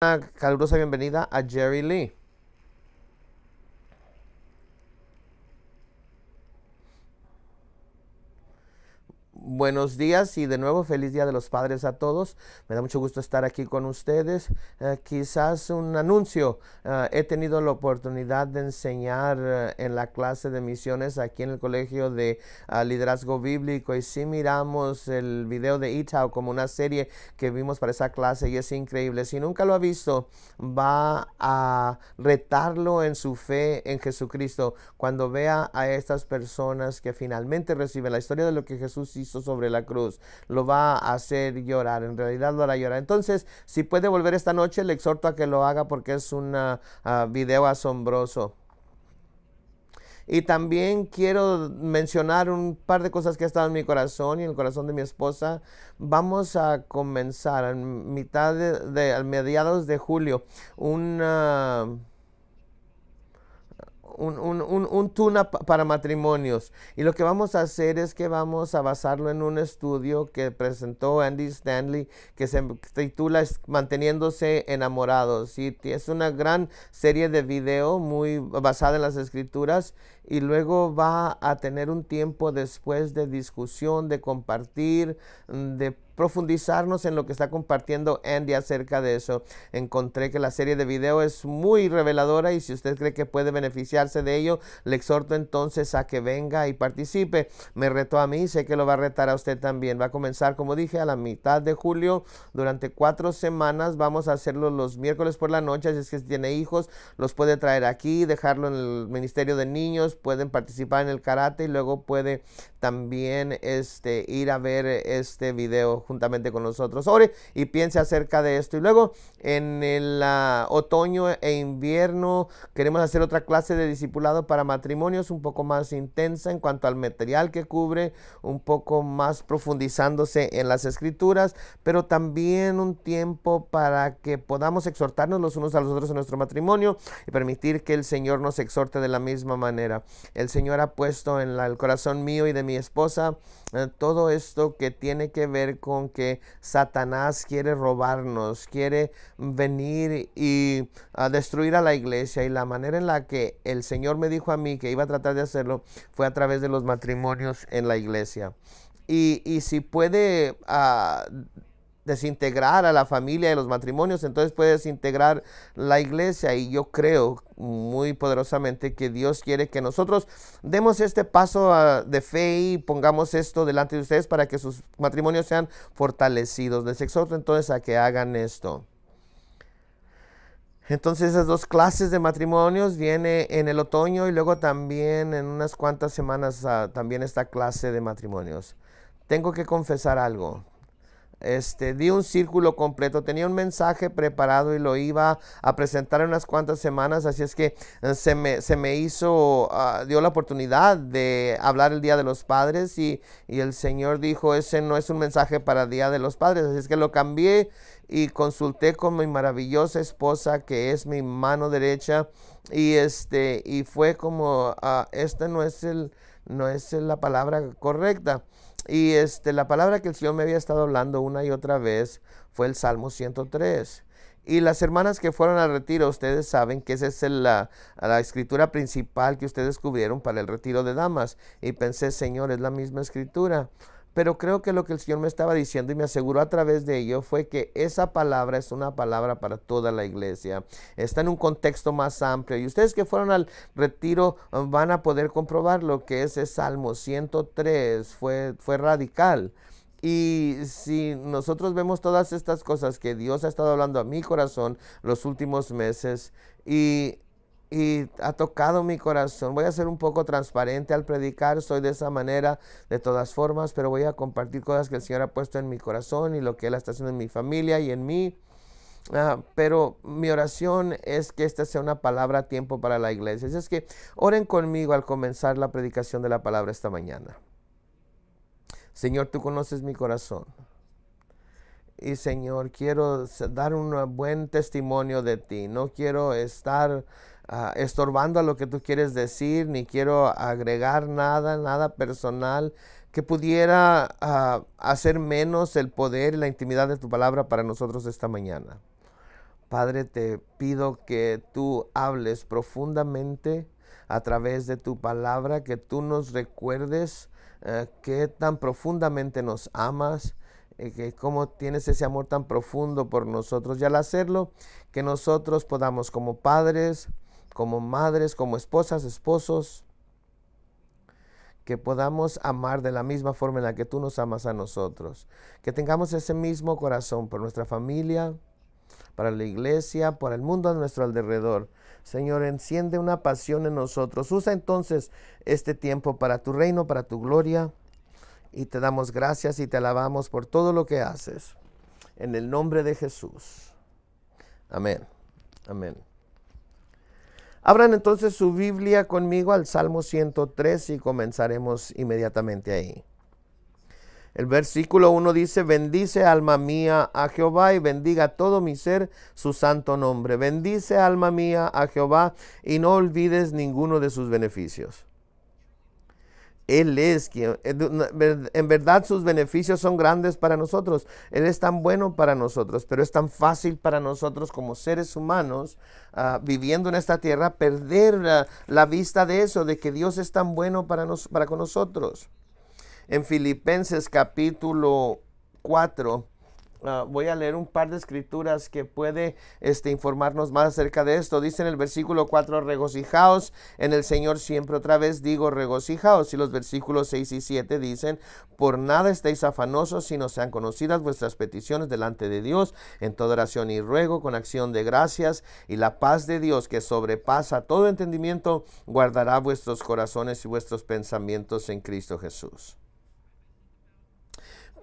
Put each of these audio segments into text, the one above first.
Una calurosa bienvenida a Jerry Lee. Buenos días y de nuevo feliz Día de los Padres a todos. Me da mucho gusto estar aquí con ustedes. Quizás un anuncio. He tenido la oportunidad de enseñar en la clase de misiones aquí en el Colegio de Liderazgo Bíblico, y sí miramos el video de Itau como una serie que vimos para esa clase y es increíble. Si nunca lo ha visto, va a retarlo en su fe en Jesucristo cuando vea a estas personas que finalmente reciben la historia de lo que Jesús hizo sobre la cruz. Lo va a hacer llorar, en realidad lo hará llorar. Entonces, si puede volver esta noche, le exhorto a que lo haga porque es un video asombroso. Y también quiero mencionar un par de cosas que ha estado en mi corazón y en el corazón de mi esposa. Vamos a comenzar a a mediados de julio una un tuna para matrimonios, y lo que vamos a hacer es que vamos a basarlo en un estudio que presentó Andy Stanley que se titula Manteniéndose Enamorados, y es una gran serie de video muy basada en las escrituras, y luego va a tener un tiempo después de discusión, de compartir, de profundizarnos en lo que está compartiendo Andy acerca de eso. Encontré que la serie de video es muy reveladora, y si usted cree que puede beneficiarse de ello, le exhorto entonces a que venga y participe. Me retó a mí, sé que lo va a retar a usted también. Va a comenzar, como dije, a la mitad de julio. Durante 4 semanas vamos a hacerlo los miércoles por la noche, así es que si tiene hijos, los puede traer aquí, dejarlo en el ministerio de niños, pueden participar en el karate y luego puede también ir a ver este video juntamente con nosotros. Ore y piense acerca de esto. Y luego en el otoño e invierno queremos hacer otra clase de discipulado para matrimonios un poco más intensa en cuanto al material que cubre, un poco más profundizándose en las escrituras, pero también un tiempo para que podamos exhortarnos los unos a los otros en nuestro matrimonio y permitir que el Señor nos exhorte de la misma manera. El Señor ha puesto en el corazón mío y de mi esposa todo esto que tiene que ver con que Satanás quiere robarnos, quiere venir y destruir a la iglesia, y la manera en la que el Señor me dijo a mí que iba a tratar de hacerlo fue a través de los matrimonios en la iglesia. Y si puede desintegrar a la familia y los matrimonios, entonces puede desintegrar la iglesia. Y yo creo muy poderosamente que Dios quiere que nosotros demos este paso de fe y pongamos esto delante de ustedes para que sus matrimonios sean fortalecidos. Les exhorto entonces a que hagan esto. Entonces esas 2 clases de matrimonios viene en el otoño, y luego también en unas cuantas semanas también esta clase de matrimonios. Tengo que confesar algo. Di un círculo completo, tenía un mensaje preparado y lo iba a presentar en unas cuantas semanas, así es que se me hizo, dio la oportunidad de hablar el Día de los Padres, y el Señor dijo, ese no es un mensaje para el Día de los Padres, así es que lo cambié y consulté con mi maravillosa esposa, que es mi mano derecha, y fue como, esta no es la palabra correcta. Y la palabra que el Señor me había estado hablando una y otra vez fue el Salmo 103. Y las hermanas que fueron al retiro, ustedes saben que esa es la escritura principal que ustedes cubrieron para el retiro de damas. Y pensé, Señor, es la misma escritura. Pero creo que lo que el Señor me estaba diciendo y me aseguró a través de ello fue que esa palabra es una palabra para toda la iglesia. Está en un contexto más amplio. Y ustedes que fueron al retiro van a poder comprobar lo que ese Salmo 103 fue radical. Y si nosotros vemos todas estas cosas que Dios ha estado hablando a mi corazón los últimos meses, y ha tocado mi corazón. Voy a ser un poco transparente al predicar, soy de esa manera de todas formas, pero voy a compartir cosas que el Señor ha puesto en mi corazón y lo que Él está haciendo en mi familia y en mí. Pero mi oración es que esta sea una palabra a tiempo para la iglesia. Así es que oren conmigo al comenzar la predicación de la palabra esta mañana. Señor, tú conoces mi corazón. Y Señor, quiero dar un buen testimonio de ti. No quiero estar estorbando a lo que tú quieres decir, ni quiero agregar nada personal que pudiera hacer menos el poder y la intimidad de tu palabra para nosotros esta mañana. Padre, te pido que tú hables profundamente a través de tu palabra, que tú nos recuerdes que tan profundamente nos amas, que cómo tienes ese amor tan profundo por nosotros. Y al hacerlo, que nosotros podamos como padres, como madres, como esposas, esposos, que podamos amar de la misma forma en la que tú nos amas a nosotros. Que tengamos ese mismo corazón por nuestra familia, para la iglesia, por el mundo a nuestro alrededor. Señor, enciende una pasión en nosotros. Usa entonces este tiempo para tu reino, para tu gloria. Y te damos gracias y te alabamos por todo lo que haces. En el nombre de Jesús. Amén. Amén. Abran entonces su Biblia conmigo al Salmo 103 y comenzaremos inmediatamente ahí. El versículo 1 dice: bendice alma mía a Jehová y bendiga todo mi ser su santo nombre. Bendice alma mía a Jehová y no olvides ninguno de sus beneficios. Él es quien, en verdad sus beneficios son grandes para nosotros. Él es tan bueno para nosotros, pero es tan fácil para nosotros como seres humanos viviendo en esta tierra perder la vista de eso, de que Dios es tan bueno para con nosotros. En Filipenses capítulo 4, voy a leer un par de escrituras que puede informarnos más acerca de esto. Dice en el versículo 4, regocijaos en el Señor siempre. Otra vez digo regocijaos. Y los versículos 6 y 7 dicen: por nada estéis afanosos, sino sean conocidas vuestras peticiones delante de Dios en toda oración y ruego con acción de gracias, y la paz de Dios, que sobrepasa todo entendimiento, guardará vuestros corazones y vuestros pensamientos en Cristo Jesús.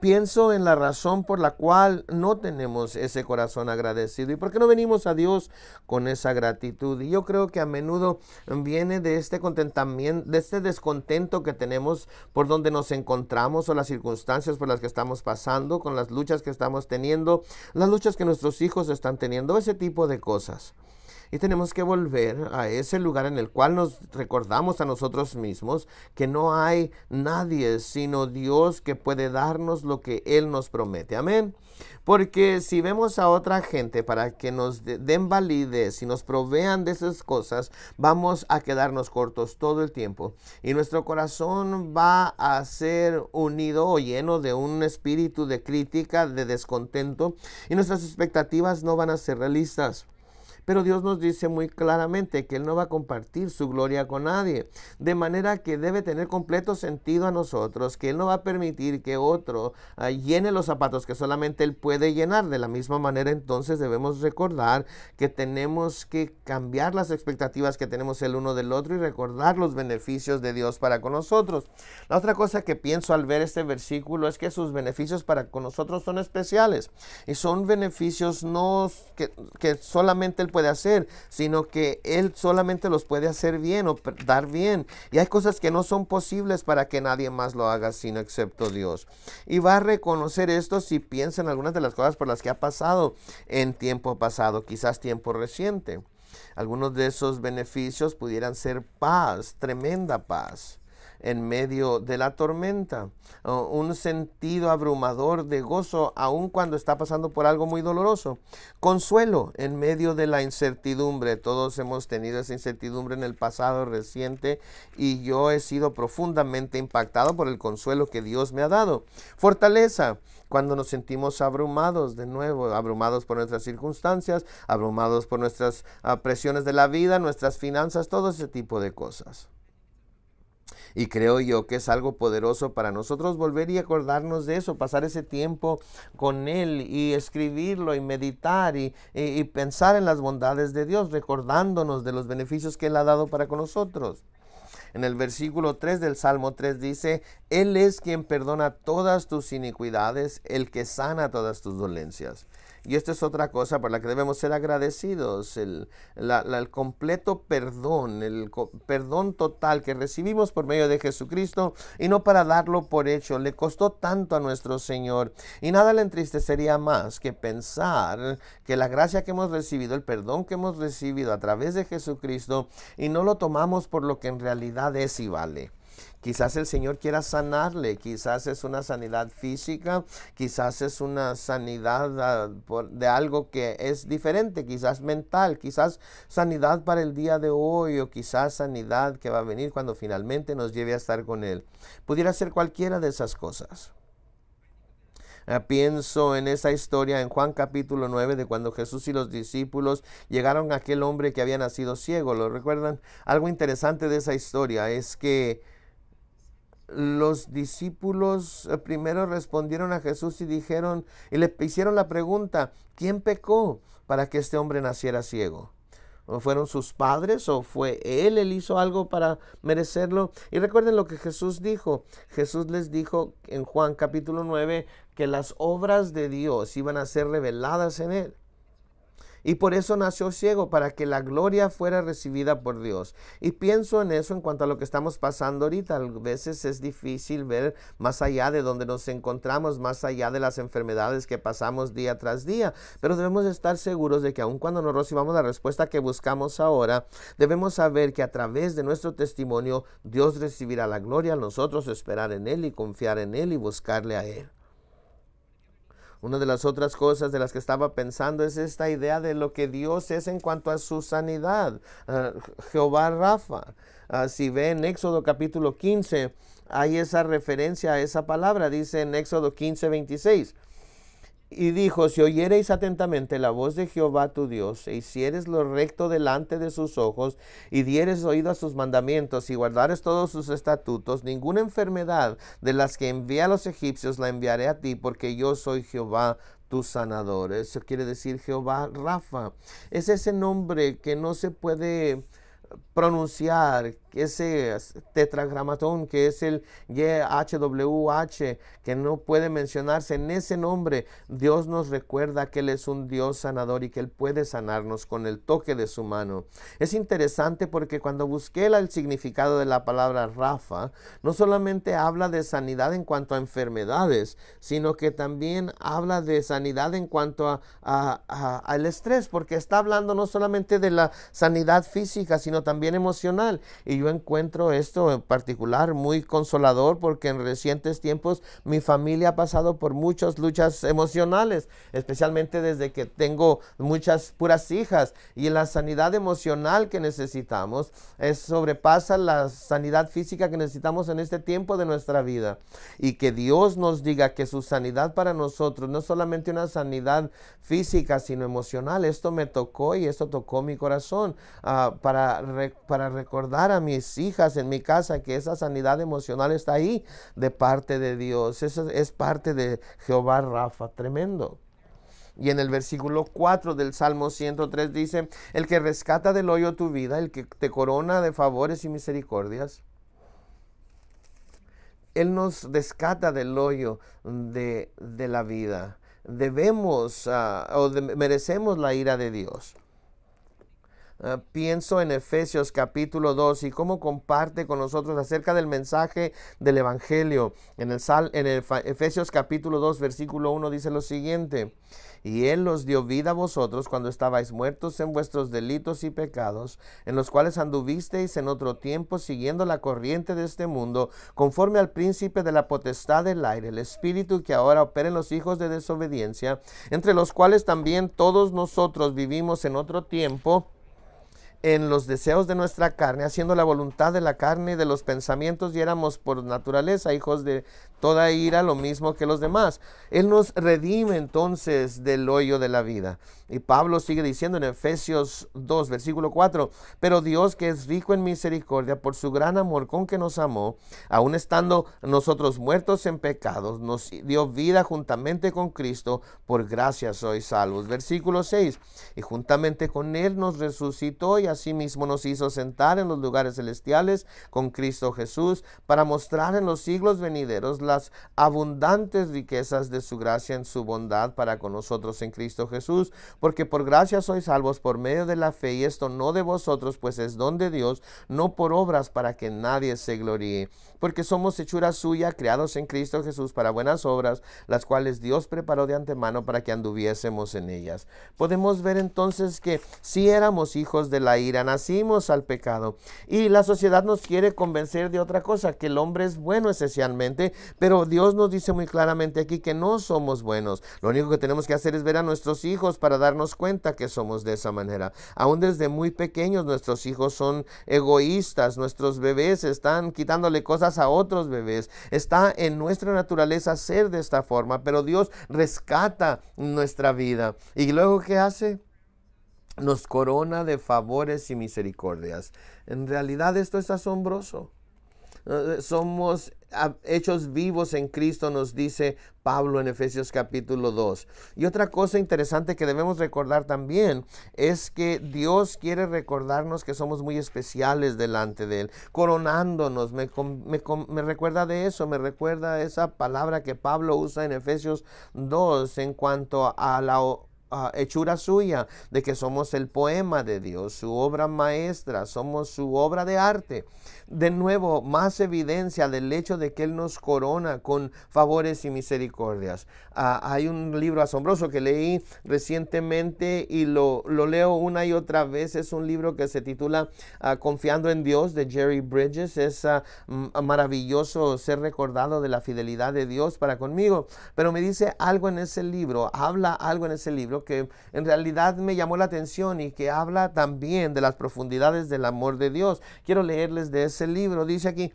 Pienso en la razón por la cual no tenemos ese corazón agradecido y por qué no venimos a Dios con esa gratitud. Y yo creo que a menudo viene de este contentamiento, de este descontento que tenemos por donde nos encontramos o las circunstancias por las que estamos pasando, con las luchas que estamos teniendo, las luchas que nuestros hijos están teniendo, ese tipo de cosas. Y tenemos que volver a ese lugar en el cual nos recordamos a nosotros mismos que no hay nadie sino Dios que puede darnos lo que Él nos promete. Amén. Porque si vemos a otra gente para que nos den validez y nos provean de esas cosas, vamos a quedarnos cortos todo el tiempo. Y nuestro corazón va a ser unido o lleno de un espíritu de crítica, de descontento, y nuestras expectativas no van a ser realistas. Pero Dios nos dice muy claramente que Él no va a compartir su gloria con nadie. De manera que debe tener completo sentido a nosotros que Él no va a permitir que otro llene los zapatos que solamente Él puede llenar. De la misma manera, entonces debemos recordar que tenemos que cambiar las expectativas que tenemos el uno del otro y recordar los beneficios de Dios para con nosotros. La otra cosa que pienso al ver este versículo es que sus beneficios para con nosotros son especiales. Y son beneficios no que solamente Él puede hacer, sino que Él solamente los puede hacer bien o dar bien. Y hay cosas que no son posibles para que nadie más lo haga sino excepto Dios. Y va a reconocer esto si piensa en algunas de las cosas por las que ha pasado en tiempo pasado, quizás tiempo reciente. Algunos de esos beneficios pudieran ser paz, tremenda paz en medio de la tormenta, un sentido abrumador de gozo aun cuando está pasando por algo muy doloroso, consuelo en medio de la incertidumbre. Todos hemos tenido esa incertidumbre en el pasado reciente y yo he sido profundamente impactado por el consuelo que Dios me ha dado. Fortaleza cuando nos sentimos abrumados, de nuevo, abrumados por nuestras circunstancias, abrumados por nuestras presiones de la vida, nuestras finanzas, todo ese tipo de cosas. Y creo yo que es algo poderoso para nosotros volver y acordarnos de eso, pasar ese tiempo con Él y escribirlo y meditar y pensar en las bondades de Dios, recordándonos de los beneficios que Él ha dado para con nosotros. En el versículo 3 del Salmo 3 dice: Él es quien perdona todas tus iniquidades, el que sana todas tus dolencias. Y esta es otra cosa por la que debemos ser agradecidos, el completo perdón, el perdón total que recibimos por medio de Jesucristo, y no para darlo por hecho. Le costó tanto a nuestro Señor, y nada le entristecería más que pensar que la gracia que hemos recibido, el perdón que hemos recibido a través de Jesucristo, y no lo tomamos por lo que en realidad es y vale. Quizás el Señor quiera sanarle, quizás es una sanidad física, quizás es una sanidad de algo que es diferente, quizás mental, quizás sanidad para el día de hoy, o quizás sanidad que va a venir cuando finalmente nos lleve a estar con Él. Pudiera ser cualquiera de esas cosas. Pienso en esa historia en Juan capítulo 9 de cuando Jesús y los discípulos llegaron a aquel hombre que había nacido ciego. ¿Lo recuerdan? Algo interesante de esa historia es que los discípulos primero respondieron a Jesús y dijeron, y le hicieron la pregunta, ¿quién pecó para que este hombre naciera ciego? ¿O fueron sus padres o fue él hizo algo para merecerlo? Y recuerden lo que Jesús dijo. Jesús les dijo en Juan capítulo 9 que las obras de Dios iban a ser reveladas en él. Y por eso nació ciego, para que la gloria fuera recibida por Dios. Y pienso en eso en cuanto a lo que estamos pasando ahorita. A veces es difícil ver más allá de donde nos encontramos, más allá de las enfermedades que pasamos día tras día. Pero debemos estar seguros de que aun cuando no recibamos la respuesta que buscamos ahora, debemos saber que a través de nuestro testimonio, Dios recibirá la gloria, nosotros esperar en Él y confiar en Él y buscarle a Él. Una de las otras cosas de las que estaba pensando es esta idea de lo que Dios es en cuanto a su sanidad. Jehová Rafa. Si ve en Éxodo capítulo 15, hay esa referencia a esa palabra. Dice en Éxodo 15:26. Y dijo, si oyereis atentamente la voz de Jehová tu Dios, e hicieres lo recto delante de sus ojos, y dieres oído a sus mandamientos, y guardares todos sus estatutos, ninguna enfermedad de las que envié a los egipcios la enviaré a ti, porque yo soy Jehová tu sanador. Eso quiere decir Jehová Rafa. Es ese nombre que no se puede pronunciar, ese tetragramatón que es el YHWH, que no puede mencionarse. En ese nombre Dios nos recuerda que Él es un Dios sanador y que Él puede sanarnos con el toque de su mano. Es interesante porque cuando busqué el significado de la palabra Rafa, no solamente habla de sanidad en cuanto a enfermedades, sino que también habla de sanidad en cuanto al estrés, porque está hablando no solamente de la sanidad física, sino también emocional. Y yo encuentro esto en particular muy consolador, porque en recientes tiempos mi familia ha pasado por muchas luchas emocionales, especialmente desde que tengo muchas puras hijas, y la sanidad emocional que necesitamos sobrepasa la sanidad física que necesitamos en este tiempo de nuestra vida. Y que Dios nos diga que su sanidad para nosotros no es solamente una sanidad física, sino emocional. Esto me tocó y esto tocó mi corazón, para recordar a mis hijas en mi casa que esa sanidad emocional está ahí de parte de Dios. Eso es parte de Jehová Rafa, tremendo. Y en el versículo 4 del Salmo 103 dice, el que rescata del hoyo tu vida, el que te corona de favores y misericordias. Él nos rescata del hoyo de la vida. Debemos merecemos la ira de Dios. Pienso en Efesios capítulo 2 y cómo comparte con nosotros acerca del mensaje del Evangelio. En Efesios capítulo 2 versículo 1 dice lo siguiente: y Él os dio vida a vosotros cuando estabais muertos en vuestros delitos y pecados, en los cuales anduvisteis en otro tiempo siguiendo la corriente de este mundo, conforme al príncipe de la potestad del aire, el espíritu que ahora opera en los hijos de desobediencia, entre los cuales también todos nosotros vivimos en otro tiempo en los deseos de nuestra carne, haciendo la voluntad de la carne y de los pensamientos, y éramos por naturaleza hijos de toda ira, lo mismo que los demás. Él nos redime entonces del hoyo de la vida. Y Pablo sigue diciendo en Efesios 2, versículo 4, pero Dios, que es rico en misericordia, por su gran amor con que nos amó, aun estando nosotros muertos en pecados, nos dio vida juntamente con Cristo, por gracia sois salvos. Versículo 6, y juntamente con Él nos resucitó, y asimismo nos hizo sentar en los lugares celestiales con Cristo Jesús, para mostrar en los siglos venideros las abundantes riquezas de su gracia en su bondad para con nosotros en Cristo Jesús, porque por gracia sois salvos por medio de la fe, y esto no de vosotros, pues es don de Dios, no por obras, para que nadie se gloríe, porque somos hechura suya, creados en Cristo Jesús para buenas obras, las cuales Dios preparó de antemano para que anduviésemos en ellas. Podemos ver entonces que si éramos hijos de la ira, nacimos al pecado. Y la sociedad nos quiere convencer de otra cosa, que el hombre es bueno esencialmente, pero Dios nos dice muy claramente aquí que no somos buenos. Lo único que tenemos que hacer es ver a nuestros hijos para darnos cuenta que somos de esa manera. Aún desde muy pequeños nuestros hijos son egoístas, nuestros bebés están quitándole cosas a otros bebés. Está en nuestra naturaleza ser de esta forma, pero Dios rescata nuestra vida. ¿Y luego qué hace? Nos corona de favores y misericordias. En realidad esto es asombroso. Somos hechos vivos en Cristo, nos dice Pablo en Efesios capítulo 2. Y otra cosa interesante que debemos recordar también es que Dios quiere recordarnos que somos muy especiales delante de Él, coronándonos. Me recuerda de eso, me recuerda esa palabra que Pablo usa en Efesios 2 en cuanto a la hechura suya, de que somos el poema de Dios, su obra maestra, somos su obra de arte. De nuevo, más evidencia del hecho de que Él nos corona con favores y misericordias. Hay un libro asombroso que leí recientemente y lo leo una y otra vez. Es un libro que se titula Confiando en Dios, de Jerry Bridges. Es maravilloso ser recordado de la fidelidad de Dios para conmigo, pero me dice algo en ese libro, habla algo en ese libro que en realidad me llamó la atención y que habla también de las profundidades del amor de Dios. Quiero leerles de ese libro. Dice aquí,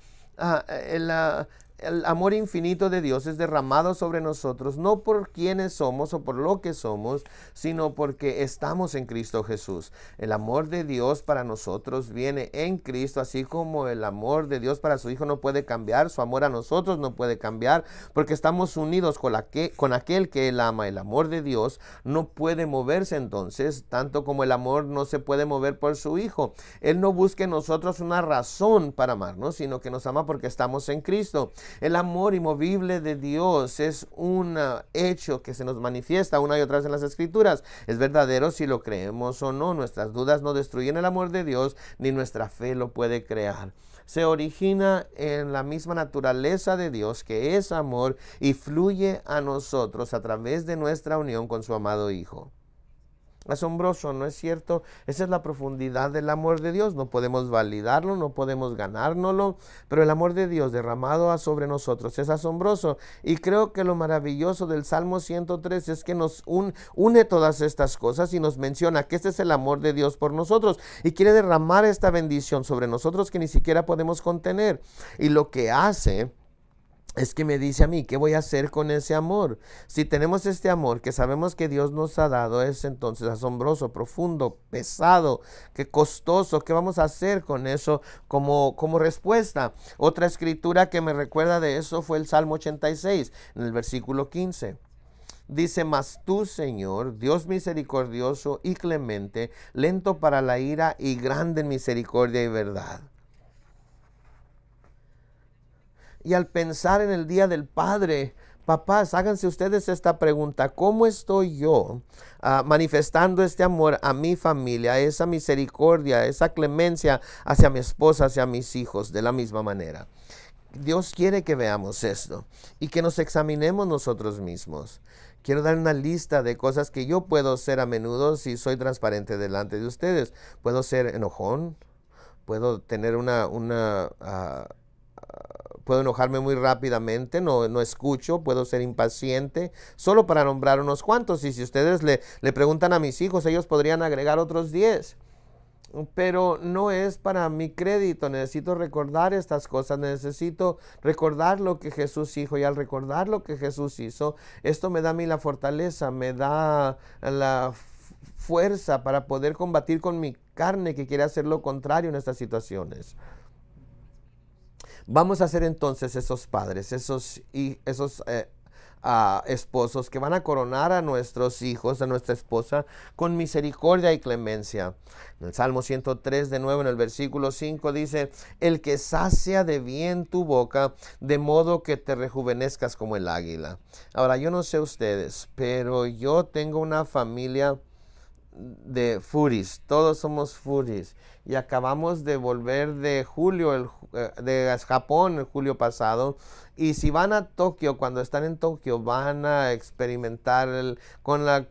el amor infinito de Dios es derramado sobre nosotros, no por quienes somos o por lo que somos, sino porque estamos en Cristo Jesús. El amor de Dios para nosotros viene en Cristo, así como el amor de Dios para su Hijo no puede cambiar, su amor a nosotros no puede cambiar, porque estamos unidos con aquel que Él ama. El amor de Dios no puede moverse entonces, tanto como el amor no se puede mover por su Hijo. Él no busca en nosotros una razón para amarnos, sino que nos ama porque estamos en Cristo. El amor inmovible de Dios es un hecho que se nos manifiesta una y otra vez en las Escrituras. Es verdadero si lo creemos o no. Nuestras dudas no destruyen el amor de Dios, ni nuestra fe lo puede crear. Se origina en la misma naturaleza de Dios, que es amor, y fluye a nosotros a través de nuestra unión con su amado Hijo. Asombroso, ¿no es cierto? Esa es la profundidad del amor de Dios. No podemos validarlo, no podemos ganárnoslo, pero el amor de Dios derramado sobre nosotros es asombroso. Y creo que lo maravilloso del Salmo 103 es que nos une todas estas cosas y nos menciona que este es el amor de Dios por nosotros y quiere derramar esta bendición sobre nosotros que ni siquiera podemos contener. Y lo que hace es que me dice a mí, ¿qué voy a hacer con ese amor? Si tenemos este amor que sabemos que Dios nos ha dado, es entonces asombroso, profundo, pesado, que costoso. ¿Qué vamos a hacer con eso como respuesta? Otra escritura que me recuerda de eso fue el Salmo 86, en el versículo 15. Dice, mas tú, Señor, Dios misericordioso y clemente, lento para la ira y grande en misericordia y verdad. Y al pensar en el Día del Padre, papás, háganse ustedes esta pregunta: ¿cómo estoy yo manifestando este amor a mi familia, esa misericordia, esa clemencia hacia mi esposa, hacia mis hijos, de la misma manera? Dios quiere que veamos esto y que nos examinemos nosotros mismos. Quiero dar una lista de cosas que yo puedo ser a menudo si soy transparente delante de ustedes. Puedo ser enojón, puedo tener puedo enojarme muy rápidamente, no escucho, puedo ser impaciente, solo para nombrar unos cuantos. Y si ustedes le preguntan a mis hijos, ellos podrían agregar otros 10. Pero no es para mi crédito. Necesito recordar estas cosas, necesito recordar lo que Jesús hizo, y al recordar lo que Jesús hizo, esto me da a mí la fortaleza, me da la fuerza para poder combatir con mi carne que quiere hacer lo contrario en estas situaciones. Vamos a ser entonces esos padres, esos esposos que van a coronar a nuestros hijos, a nuestra esposa, con misericordia y clemencia. En el Salmo 103, de nuevo en el versículo 5, dice: el que sacia de bien tu boca, de modo que te rejuvenezcas como el águila. Ahora, yo no sé ustedes, pero yo tengo una familia de foodies, todos somos foodies, y acabamos de volver de julio, de Japón el julio pasado. Y si van a Tokio, cuando están en Tokio, van a experimentar con la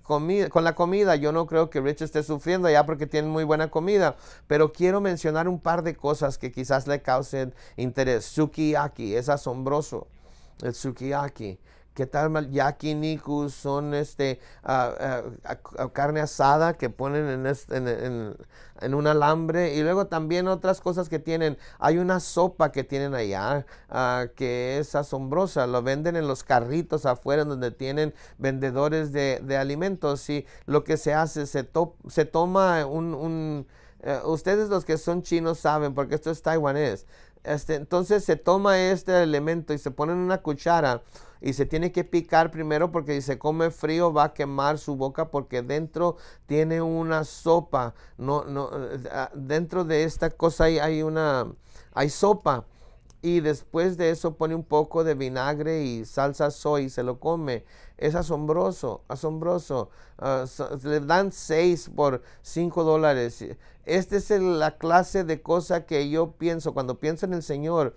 comida. Yo no creo que Rich esté sufriendo ya porque tienen muy buena comida, pero quiero mencionar un par de cosas que quizás le causen interés. Sukiyaki, es asombroso. El sukiyaki. ¿Qué tal? Yakiniku son carne asada que ponen en un alambre, y luego también otras cosas que tienen. Hay una sopa que tienen allá que es asombrosa. Lo venden en los carritos afuera donde tienen vendedores de alimentos, y lo que se hace, se toma ustedes los que son chinos saben, porque esto es taiwanés. Entonces se toma este elemento y se pone en una cuchara y se tiene que picar primero, porque si se come frío va a quemar su boca, porque dentro tiene una sopa. Dentro de esta cosa hay sopa. Y después de eso pone un poco de vinagre y salsa soy y se lo come. Es asombroso, asombroso. Le dan 6 por $5. Esta es la clase de cosa que yo pienso. Cuando pienso en el Señor,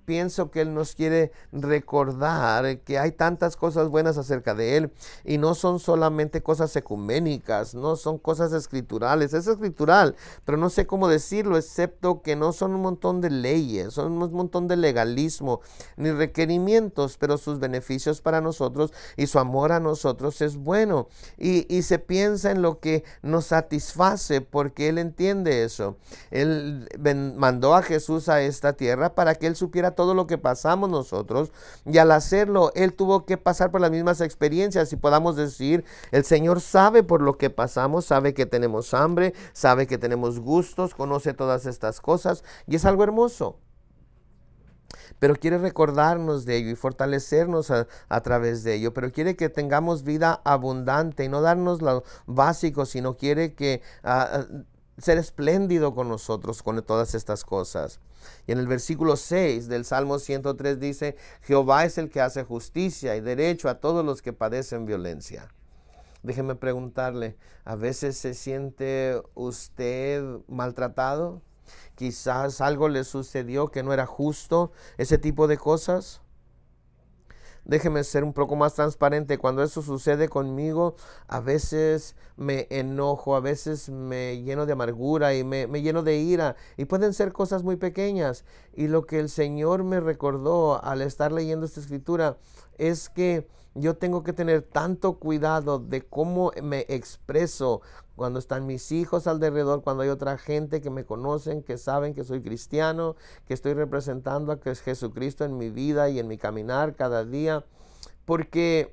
pienso que Él nos quiere recordar que hay tantas cosas buenas acerca de Él, y no son solamente cosas ecuménicas, no son cosas escriturales. Es escritural, pero no sé cómo decirlo, excepto que no son un montón de leyes, son un montón de legalismo ni requerimientos, pero sus beneficios para nosotros y su amor a nosotros es bueno, y se piensa en lo que nos satisface, porque Él entiende eso. Él mandó a Jesús a esta tierra para que Él supiera todo lo que pasamos nosotros, y al hacerlo Él tuvo que pasar por las mismas experiencias, y podamos decir, el Señor sabe por lo que pasamos, sabe que tenemos hambre, sabe que tenemos gustos, conoce todas estas cosas, y es algo hermoso. Pero quiere recordarnos de ello y fortalecernos a través de ello, pero quiere que tengamos vida abundante y no darnos lo básico, sino quiere que ser espléndido con nosotros con todas estas cosas. Y en el versículo 6 del Salmo 103 dice, Jehová es el que hace justicia y derecho a todos los que padecen violencia. Déjeme preguntarle, ¿a veces se siente usted maltratado? Quizás algo le sucedió que no era justo, ese tipo de cosas. Déjeme ser un poco más transparente. Cuando eso sucede conmigo, a veces me enojo, a veces me lleno de amargura y me lleno de ira. Y pueden ser cosas muy pequeñas. Y lo que el Señor me recordó al estar leyendo esta escritura es que yo tengo que tener tanto cuidado de cómo me expreso cuando están mis hijos alrededor, cuando hay otra gente que me conocen, que saben que soy cristiano, que estoy representando a Jesucristo en mi vida y en mi caminar cada día, porque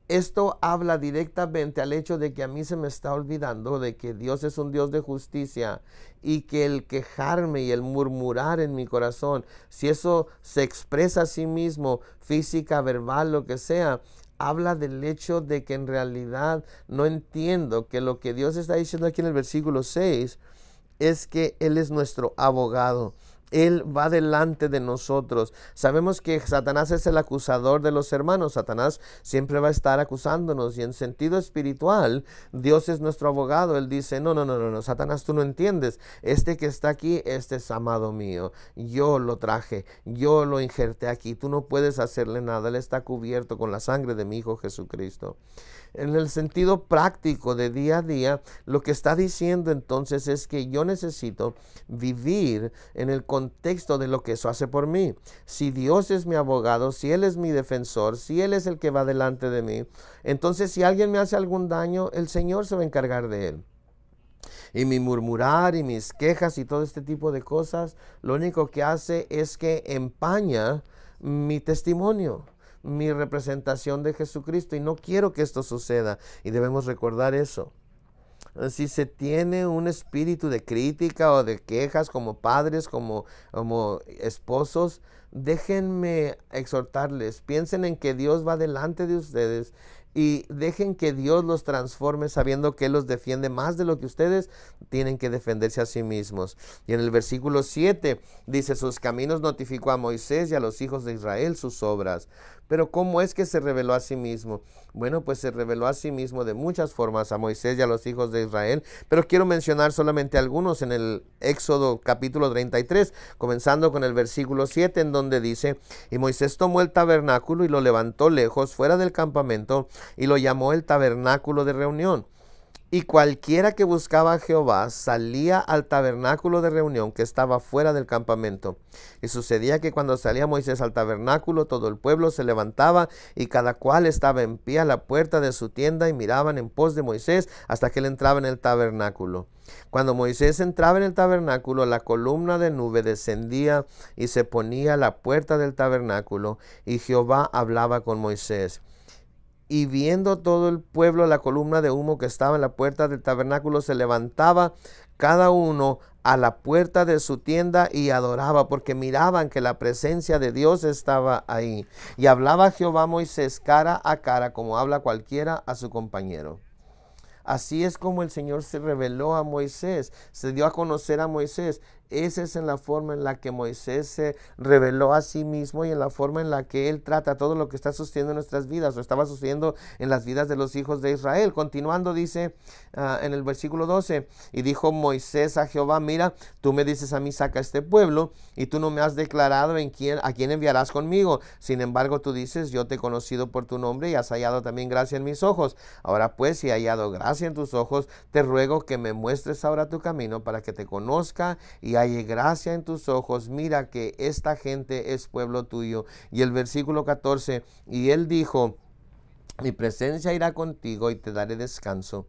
esto habla directamente al hecho de que a mí se me está olvidando de que Dios es un Dios de justicia, y que el quejarme y el murmurar en mi corazón, si eso se expresa a sí mismo, física, verbal, lo que sea, habla del hecho de que en realidad no entiendo que lo que Dios está diciendo aquí en el versículo 6 es que Él es nuestro abogado. Él va delante de nosotros. Sabemos que Satanás es el acusador de los hermanos. Satanás siempre va a estar acusándonos, y en sentido espiritual Dios es nuestro abogado. Él dice, no, Satanás, tú no entiendes. Este que está aquí, este es amado mío. Yo lo traje, yo lo injerté aquí. Tú no puedes hacerle nada. Él está cubierto con la sangre de mi Hijo Jesucristo. En el sentido práctico de día a día, lo que está diciendo entonces es que yo necesito vivir en el contexto de lo que eso hace por mí. Si Dios es mi abogado, si Él es mi defensor, si Él es el que va delante de mí, entonces si alguien me hace algún daño, el Señor se va a encargar de él. Y mi murmurar y mis quejas y todo este tipo de cosas, lo único que hace es que empaña mi testimonio, mi representación de Jesucristo, y no quiero que esto suceda, y debemos recordar eso. Si se tiene un espíritu de crítica o de quejas como padres, como esposos, déjenme exhortarles, piensen en que Dios va delante de ustedes y dejen que Dios los transforme sabiendo que Él los defiende más de lo que ustedes tienen que defenderse a sí mismos. Y en el versículo 7 dice, sus caminos notificó a Moisés y a los hijos de Israel sus obras. Pero ¿cómo es que se reveló a sí mismo? Bueno, pues se reveló a sí mismo de muchas formas a Moisés y a los hijos de Israel, pero quiero mencionar solamente algunos en el Éxodo capítulo 33, comenzando con el versículo 7, en donde dice, y Moisés tomó el tabernáculo y lo levantó lejos, fuera del campamento, y lo llamó el tabernáculo de reunión. Y cualquiera que buscaba a Jehová salía al tabernáculo de reunión que estaba fuera del campamento. Y sucedía que cuando salía Moisés al tabernáculo, todo el pueblo se levantaba y cada cual estaba en pie a la puerta de su tienda y miraban en pos de Moisés hasta que él entraba en el tabernáculo. Cuando Moisés entraba en el tabernáculo, la columna de nube descendía y se ponía a la puerta del tabernáculo, y Jehová hablaba con Moisés. Y viendo todo el pueblo la columna de humo que estaba en la puerta del tabernáculo, se levantaba cada uno a la puerta de su tienda y adoraba, porque miraban que la presencia de Dios estaba ahí. Y hablaba Jehová a Moisés cara a cara, como habla cualquiera a su compañero. Así es como el Señor se reveló a Moisés, se dio a conocer a Moisés. Esa es en la forma en la que Moisés se reveló a sí mismo y en la forma en la que Él trata todo lo que está sucediendo en nuestras vidas o estaba sucediendo en las vidas de los hijos de Israel. Continuando dice en el versículo 12, y dijo Moisés a Jehová, mira, tú me dices a mí, saca este pueblo, y tú no me has declarado a quién enviarás conmigo. Sin embargo, tú dices, yo te he conocido por tu nombre y has hallado también gracia en mis ojos. Ahora pues, si he hallado gracia en tus ojos, te ruego que me muestres ahora tu camino para que te conozca y halle gracia en tus ojos. Mira que esta gente es pueblo tuyo. Y el versículo 14, y él dijo, mi presencia irá contigo y te daré descanso.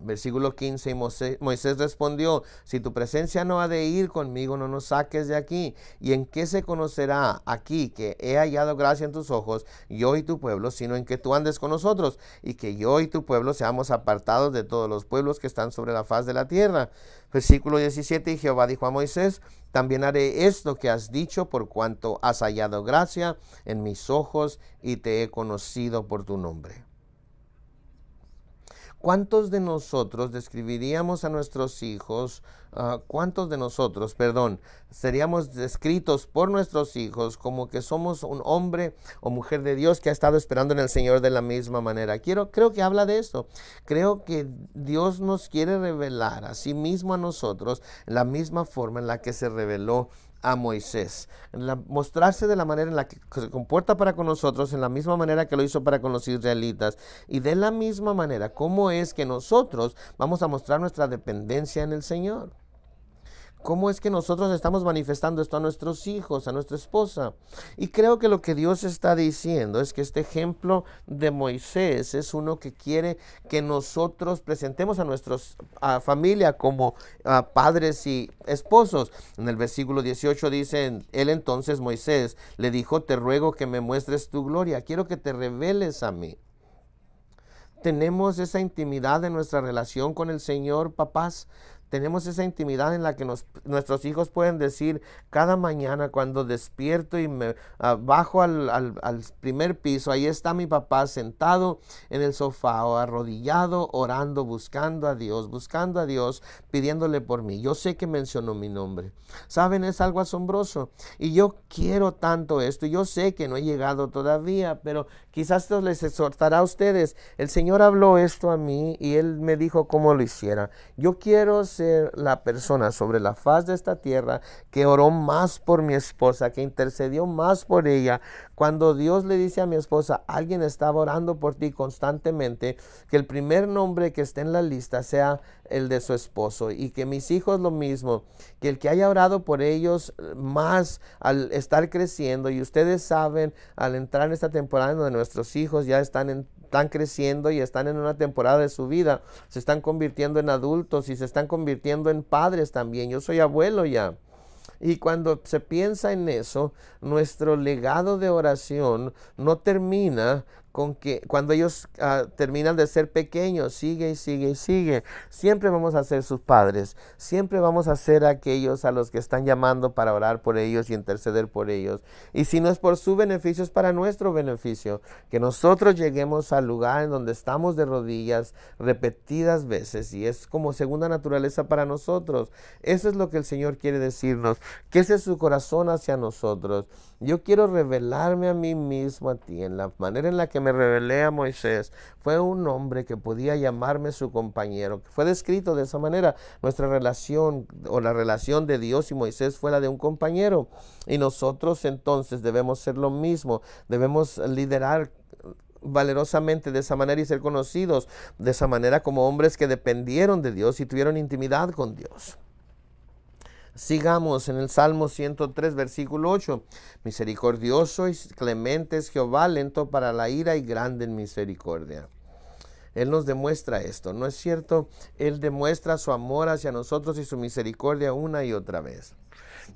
Versículo 15, y Moisés respondió, si tu presencia no ha de ir conmigo, no nos saques de aquí. ¿Y en qué se conocerá aquí que he hallado gracia en tus ojos, yo y tu pueblo, sino en que tú andes con nosotros, y que yo y tu pueblo seamos apartados de todos los pueblos que están sobre la faz de la tierra? Versículo 17, y Jehová dijo a Moisés, también haré esto que has dicho, por cuanto has hallado gracia en mis ojos y te he conocido por tu nombre. ¿Cuántos de nosotros describiríamos a nuestros hijos, seríamos descritos por nuestros hijos como que somos un hombre o mujer de Dios que ha estado esperando en el Señor de la misma manera? Creo que habla de esto. Creo que Dios nos quiere revelar a sí mismo a nosotros la misma forma en la que se reveló a Moisés, mostrarse de la manera en la que se comporta para con nosotros, en la misma manera que lo hizo para con los israelitas, y de la misma manera cómo es que nosotros vamos a mostrar nuestra dependencia en el Señor. ¿Cómo es que nosotros estamos manifestando esto a nuestros hijos, a nuestra esposa? Y creo que lo que Dios está diciendo es que este ejemplo de Moisés es uno que quiere que nosotros presentemos a nuestra familia como padres y esposos. En el versículo 18 dice, él entonces Moisés le dijo, te ruego que me muestres tu gloria, quiero que te reveles a mí. Tenemos esa intimidad en nuestra relación con el Señor, papás. Tenemos esa intimidad en la que nuestros hijos pueden decir cada mañana cuando despierto y me bajo al primer piso, ahí está mi papá sentado en el sofá o arrodillado, orando, buscando a Dios, pidiéndole por mí. Yo sé que mencionó mi nombre. ¿Saben? Es algo asombroso. Y yo quiero tanto esto. Yo sé que no he llegado todavía, pero quizás esto les exhortará a ustedes. El Señor habló esto a mí y Él me dijo cómo lo hiciera. Yo quiero ser la persona sobre la faz de esta tierra que oró más por mi esposa, que intercedió más por ella. Cuando Dios le dice a mi esposa, alguien estaba orando por ti constantemente, que el primer nombre que esté en la lista sea el de su esposo, y que mis hijos lo mismo, que el que haya orado por ellos más al estar creciendo. Y ustedes saben, al entrar en esta temporada donde nuestros hijos ya están creciendo y están en una temporada de su vida, se están convirtiendo en adultos y se están convirtiendo en padres también. Yo soy abuelo ya. Y cuando se piensa en eso, nuestro legado de oración no termina con que cuando ellos terminan de ser pequeños, sigue y sigue y sigue. Siempre vamos a ser sus padres, siempre vamos a ser aquellos a los que están llamando para orar por ellos y interceder por ellos. Y si no es por su beneficio, es para nuestro beneficio, que nosotros lleguemos al lugar en donde estamos de rodillas repetidas veces, y es como segunda naturaleza para nosotros. Eso es lo que el Señor quiere decirnos, que ese es su corazón hacia nosotros. Yo quiero revelarme a mí mismo a ti. En la manera en la que me revelé a Moisés, fue un hombre que podía llamarme su compañero, que fue descrito de esa manera. Nuestra relación, o la relación de Dios y Moisés, fue la de un compañero, y nosotros entonces debemos ser lo mismo. Debemos liderar valerosamente de esa manera y ser conocidos de esa manera como hombres que dependieron de Dios y tuvieron intimidad con Dios. Sigamos en el Salmo 103, versículo 8. Misericordioso y clemente es Jehová, lento para la ira y grande en misericordia. Él nos demuestra esto, ¿no es cierto? Él demuestra su amor hacia nosotros y su misericordia una y otra vez.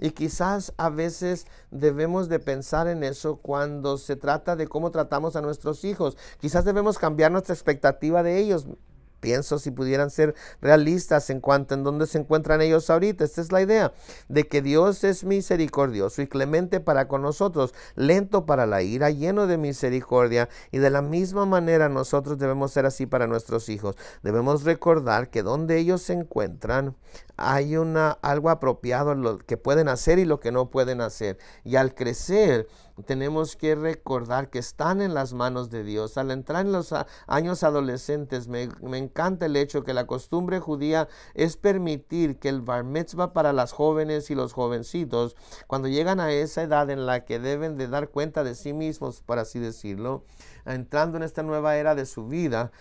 Y quizás a veces debemos de pensar en eso cuando se trata de cómo tratamos a nuestros hijos. Quizás debemos cambiar nuestra expectativa de ellos. Pienso si pudieran ser realistas en cuanto en dónde se encuentran ellos ahorita. Esta es la idea, de que Dios es misericordioso y clemente para con nosotros, lento para la ira, lleno de misericordia, y de la misma manera nosotros debemos ser así para nuestros hijos. Debemos recordar que donde ellos se encuentran hay algo apropiado, lo que pueden hacer y lo que no pueden hacer, y al crecer tenemos que recordar que están en las manos de Dios. Al entrar en los años adolescentes, me encanta el hecho que la costumbre judía es permitir que el bar mitzvah para las jóvenes y los jovencitos, cuando llegan a esa edad en la que deben de dar cuenta de sí mismos, por así decirlo, entrando en esta nueva era de su vida,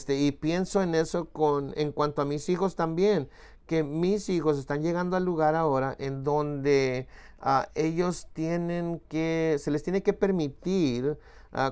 y pienso en eso en cuanto a mis hijos también, que mis hijos están llegando al lugar ahora en donde ellos se les tiene que permitir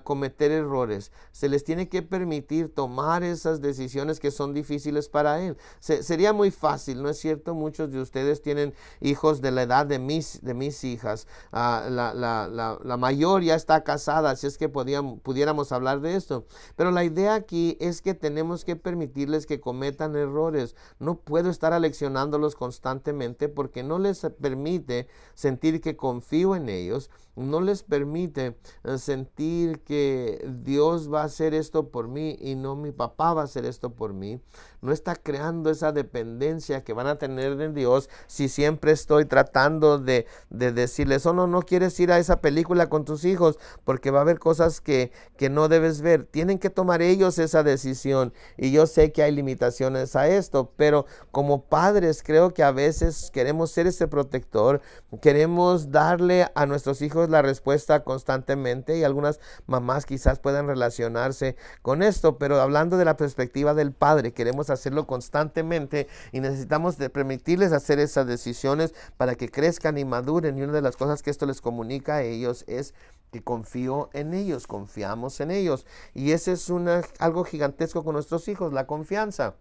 cometer errores, se les tiene que permitir tomar esas decisiones que son difíciles para él. Sería muy fácil, ¿no es cierto? Muchos de ustedes tienen hijos de la edad de mis hijas. La mayor ya está casada, así es que pudiéramos hablar de esto. Pero la idea aquí es que tenemos que permitirles que cometan errores. No puedo estar aleccionándolos constantemente porque no les permite sentir que confío en ellos, no les permite sentir que Dios va a hacer esto por mí y no mi papá va a hacer esto por mí. No está creando esa dependencia que van a tener de Dios si siempre estoy tratando de decirles, no quieres ir a esa película con tus hijos porque va a haber cosas que no debes ver. Tienen que tomar ellos esa decisión, y yo sé que hay limitaciones a esto, pero como padres creo que a veces queremos ser ese protector, queremos darle a nuestros hijos la respuesta constantemente, y algunas mamás quizás puedan relacionarse con esto, pero hablando de la perspectiva del padre, queremos hacerlo constantemente y necesitamos permitirles hacer esas decisiones para que crezcan y maduren. Y una de las cosas que esto les comunica a ellos es que confío en ellos, confiamos en ellos, y ese es algo gigantesco con nuestros hijos, la confianza.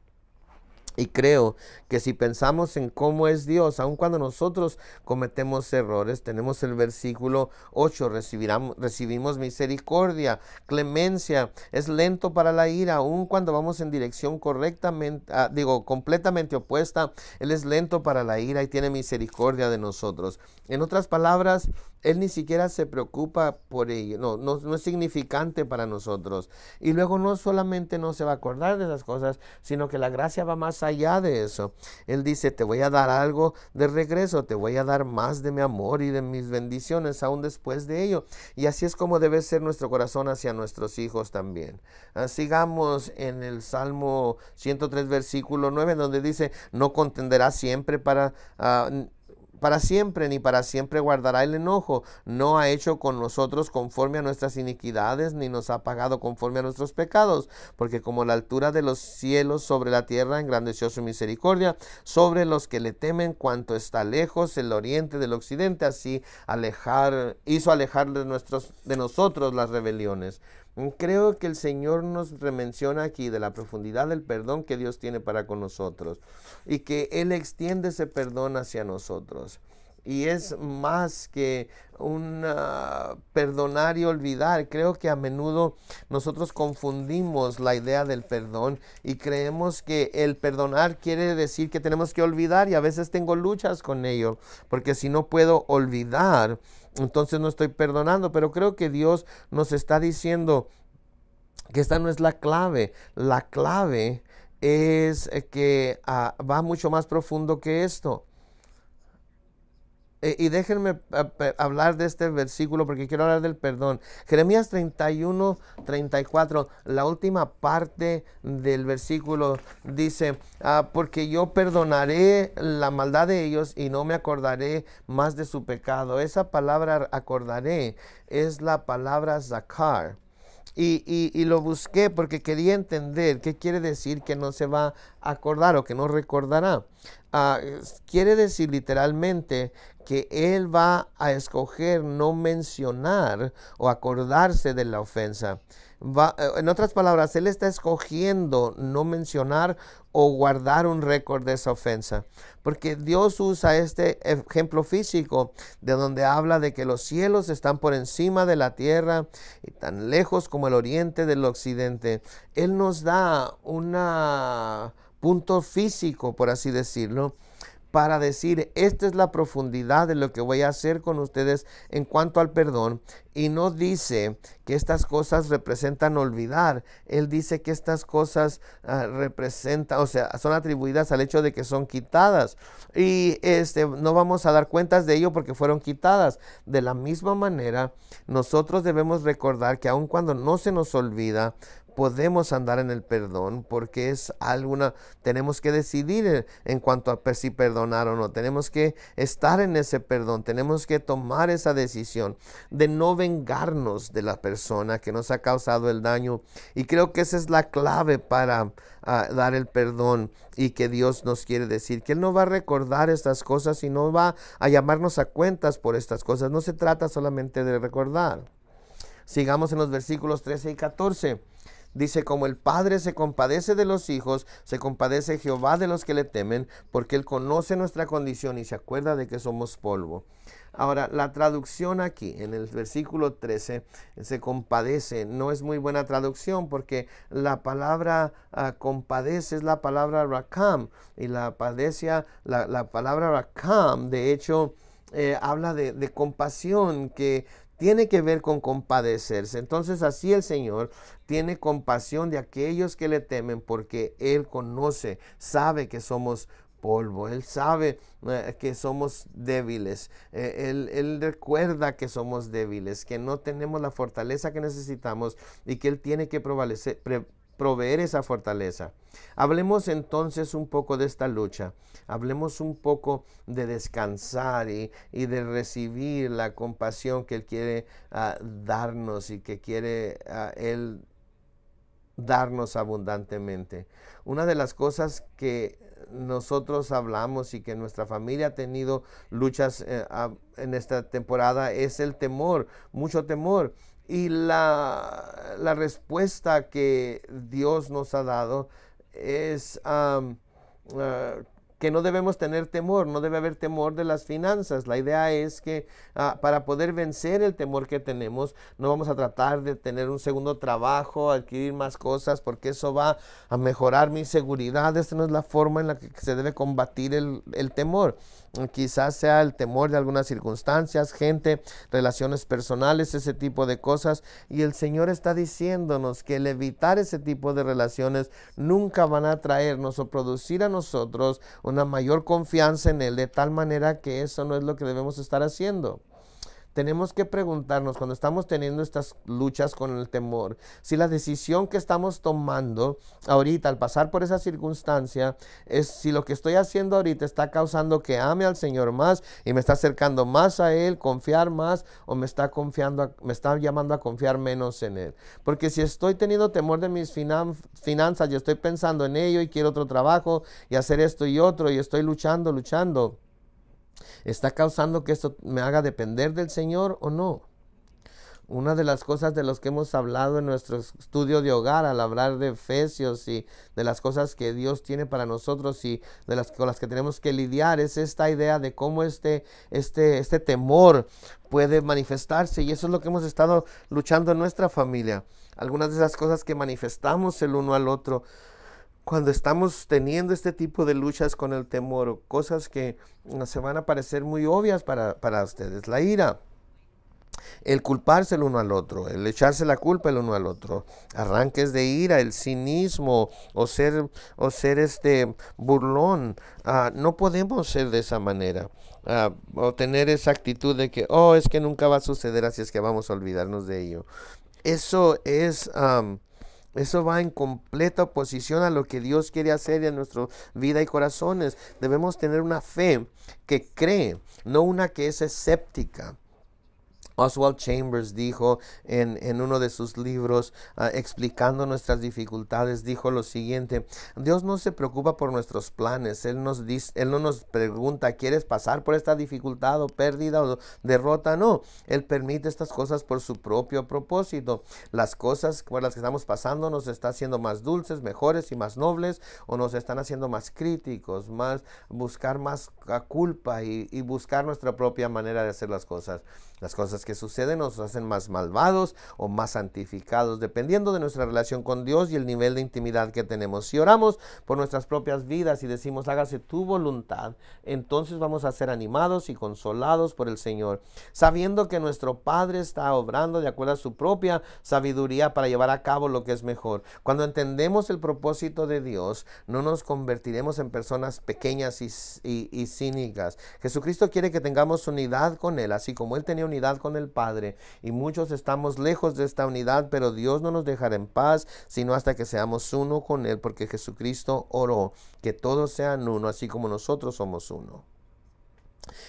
Y creo que si pensamos en cómo es Dios, aun cuando nosotros cometemos errores, tenemos el versículo 8, recibimos misericordia, clemencia, es lento para la ira, aun cuando vamos en dirección completamente opuesta, Él es lento para la ira y tiene misericordia de nosotros. En otras palabras, Él ni siquiera se preocupa por ello, no es significante para nosotros. Y luego no solamente no se va a acordar de esas cosas, sino que la gracia va más allá de eso. Él dice, te voy a dar algo de regreso, te voy a dar más de mi amor y de mis bendiciones aún después de ello. Y así es como debe ser nuestro corazón hacia nuestros hijos también. Sigamos en el Salmo 103, versículo 9, donde dice, no contenderá siempre para siempre, ni para siempre guardará el enojo. No ha hecho con nosotros conforme a nuestras iniquidades, ni nos ha pagado conforme a nuestros pecados. Porque como la altura de los cielos sobre la tierra, engrandeció su misericordia sobre los que le temen, cuanto está lejos el oriente del occidente, así hizo alejar de nosotros las rebeliones. Creo que el Señor nos menciona aquí de la profundidad del perdón que Dios tiene para con nosotros, y que Él extiende ese perdón hacia nosotros. y es más que un perdonar y olvidar. Creo que a menudo nosotros confundimos la idea del perdón y creemos que el perdonar quiere decir que tenemos que olvidar, y a veces tengo luchas con ello, porque si no puedo olvidar, entonces no estoy perdonando. Pero creo que Dios nos está diciendo que esta no es la clave. La clave es que va mucho más profundo que esto. Y déjenme hablar de este versículo porque quiero hablar del perdón. Jeremías 31:34, la última parte del versículo dice, porque yo perdonaré la maldad de ellos y no me acordaré más de su pecado. Esa palabra acordaré es la palabra zakar. Y lo busqué porque quería entender qué quiere decir que no se va a acordar o que no recordará. Quiere decir literalmente que Él va a escoger no mencionar o acordarse de la ofensa. En otras palabras, Él está escogiendo no mencionar o guardar un récord de esa ofensa. Porque Dios usa este ejemplo físico de donde habla de que los cielos están por encima de la tierra y tan lejos como el oriente del occidente. Él nos da un punto físico, por así decirlo, para decir, esta es la profundidad de lo que voy a hacer con ustedes en cuanto al perdón. Y no dice que estas cosas representan olvidar. Él dice que estas cosas representan, o sea, son atribuidas al hecho de que son quitadas. Y no vamos a dar cuentas de ello porque fueron quitadas. De la misma manera, nosotros debemos recordar que aun cuando no se nos olvida, podemos andar en el perdón, porque es tenemos que decidir en cuanto a si perdonar o no. Tenemos que estar en ese perdón, tenemos que tomar esa decisión de no vengarnos de la persona que nos ha causado el daño. Y creo que esa es la clave para dar el perdón, y que Dios nos quiere decir que Él no va a recordar estas cosas y no va a llamarnos a cuentas por estas cosas. No se trata solamente de recordar. Sigamos en los versículos 13 y 14. Dice, como el Padre se compadece de los hijos, se compadece Jehová de los que le temen, porque Él conoce nuestra condición y se acuerda de que somos polvo. Ahora, la traducción aquí, en el versículo 13, se compadece, no es muy buena traducción, porque la palabra compadece es la palabra rakam, y la palabra rakam, de hecho, habla de compasión, que tiene que ver con compadecerse. Entonces así el Señor tiene compasión de aquellos que le temen, porque Él conoce, sabe que somos polvo. Él sabe que somos débiles. Él recuerda que somos débiles, que no tenemos la fortaleza que necesitamos y que Él tiene que proveer esa fortaleza. Hablemos entonces un poco de esta lucha. Hablemos un poco de descansar y de recibir la compasión que Él quiere darnos, y que quiere Él darnos abundantemente. Una de las cosas que nosotros hablamos y que nuestra familia ha tenido luchas en esta temporada es el temor, mucho temor. Y la respuesta que Dios nos ha dado es que no debemos tener temor, no debe haber temor de las finanzas. La idea es que para poder vencer el temor que tenemos, no vamos a tratar de tener un segundo trabajo, adquirir más cosas, porque eso va a mejorar mi seguridad. Esta no es la forma en la que se debe combatir el temor. Quizás sea el temor de algunas circunstancias, gente, relaciones personales, ese tipo de cosas. Y el Señor está diciéndonos que el evitar ese tipo de relaciones nunca van a traernos o producir a nosotros una mayor confianza en Él, de tal manera que eso no es lo que debemos estar haciendo. Tenemos que preguntarnos, cuando estamos teniendo estas luchas con el temor, si la decisión que estamos tomando ahorita al pasar por esa circunstancia, es si lo que estoy haciendo ahorita está causando que ame al Señor más y me está acercando más a Él, confiar más, o me está llamando a confiar menos en Él. Porque si estoy teniendo temor de mis finanzas y estoy pensando en ello y quiero otro trabajo y hacer esto y otro y estoy luchando, ¿está causando que esto me haga depender del Señor o no? Una de las cosas de las que hemos hablado en nuestro estudio de hogar al hablar de Efesios y de las cosas que Dios tiene para nosotros y de las con las que tenemos que lidiar es esta idea de cómo este temor puede manifestarse, y eso es lo que hemos estado luchando en nuestra familia. Algunas de esas cosas que manifestamos el uno al otro cuando estamos teniendo este tipo de luchas con el temor, o cosas que se van a parecer muy obvias para ustedes: la ira, el culparse el uno al otro, el echarse la culpa el uno al otro, arranques de ira, el cinismo o ser burlón. No podemos ser de esa manera, o tener esa actitud de que es que nunca va a suceder, así es que vamos a olvidarnos de ello. Eso es eso va en completa oposición a lo que Dios quiere hacer en nuestra vida y corazones. Debemos tener una fe que cree, no una que es escéptica. Oswald Chambers dijo en uno de sus libros, explicando nuestras dificultades, dijo lo siguiente: Dios no se preocupa por nuestros planes. Él no nos pregunta, ¿quieres pasar por esta dificultad o pérdida o derrota? No, Él permite estas cosas por su propio propósito. Las cosas por las que estamos pasando nos está haciendo más dulces, mejores y más nobles, o nos están haciendo más críticos, buscar más culpa y buscar nuestra propia manera de hacer las cosas. Las cosas que suceden nos hacen más malvados o más santificados, dependiendo de nuestra relación con Dios y el nivel de intimidad que tenemos. Si oramos por nuestras propias vidas y decimos, hágase tu voluntad, entonces vamos a ser animados y consolados por el Señor, sabiendo que nuestro Padre está obrando de acuerdo a su propia sabiduría para llevar a cabo lo que es mejor. Cuando entendemos el propósito de Dios, no nos convertiremos en personas pequeñas y cínicas. Jesucristo quiere que tengamos unidad con Él, así como Él tenía unidad con el Padre, y muchos estamos lejos de esta unidad, pero Dios no nos dejará en paz sino hasta que seamos uno con Él, porque Jesucristo oró que todos sean uno, así como nosotros somos uno.